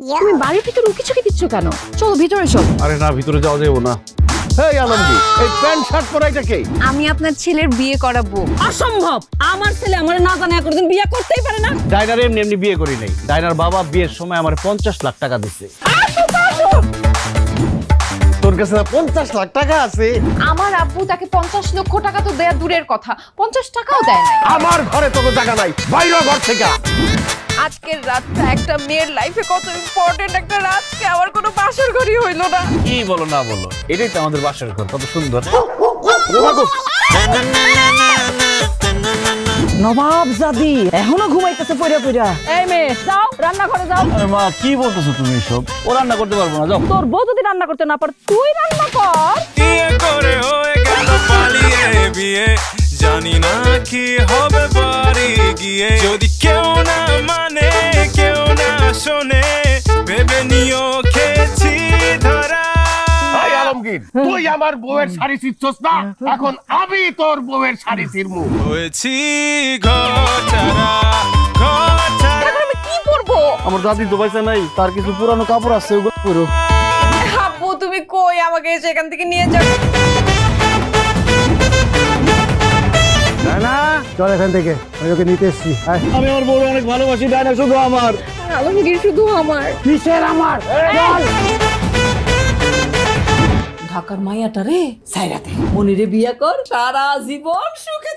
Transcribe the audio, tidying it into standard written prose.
তুমি বাড়ির ভিতরে উকি চুকি দিচ্ছ কেন? চলো ভিতরে চলো। আরে না, ভিতরে যাওয়া যাবে না। এই আলমগীর, এই প্যান্ট শার্ট পরাইটা কে? আমি আপনার ছেলের বিয়ে করাবো। অসম্ভব, আমার ছেলে আমার না জানা কোনদিন বিয়ে করতেই পারে না। ডাইনার এমনি এমনি বিয়ে করি নাই। ডাইনার বাবা বিয়ের সময় আমার 50 লাখ টাকা দিচ্ছে। তোর কাছে 50 লাখ টাকা আছে? আমার আব্বু তাকে 50 লক্ষ টাকা তো দেয়া দূরের কথা, 50 টাকাও দেয় না। আমার ঘরে তোকে টাকা নাই, বাইরে ঘর থেকে। আজকের রাতটা একটা মেয়ের লাইফে কত ইম্পর্টেন্ট একটা রাত, কে আমার কোনো বাসর ঘরই হইলো না। কি বলো না বলো, এটাই তো আমাদের বাসার ঘর, কত সুন্দর। নবাব জাদি এখনো ঘুমাইতেছে পড়া পড়া। এই মেয়ে যাও রান্না ঘরে যাও। আরে মা, কি বলতেছো তুমি এসব? ও রান্না করতে পারবো না, যাও। তোর বউ যদি রান্না করতে না পারে তুই রান্না কর। বিয়ে করে হয়ে গেল পালিয়ে বিয়ে, জানি না কি হবে বাড়ি গিয়ে। যদি কেউ না মানে কেউ না শোনে, ভেবে নিও খেয়েছি ধরা। এই আলমগীর, তুই আমার বউয়ের শাড়ি ছিঁড়ছস না, এখন আমি তোর বউয়ের শাড়ি ছিঁড়বো। হয়েছি ঘরছাড়া ঘরছাড়া। এখন আমি কি করবো? আমার দাদি তো পয়সা নাই, তার কিছু পুরানো কাপড় আছে, ওগুলো পরো। আব্বু তুমি কই, আমাকে সেখান থেকে নিয়ে যাও। না, চল এখান থেকে, আমি ওকে নিতে এসছি। আমি আমার বউকে অনেক ভালোবাসি, ডাইনা শুধু আমার। আলমগীর শুধু আমার। কিসের আমার? চল। ঢাকার মাইয়াটা রে সাইরাতে মনিরে বিয়ে কর, সারা জীবন সুখে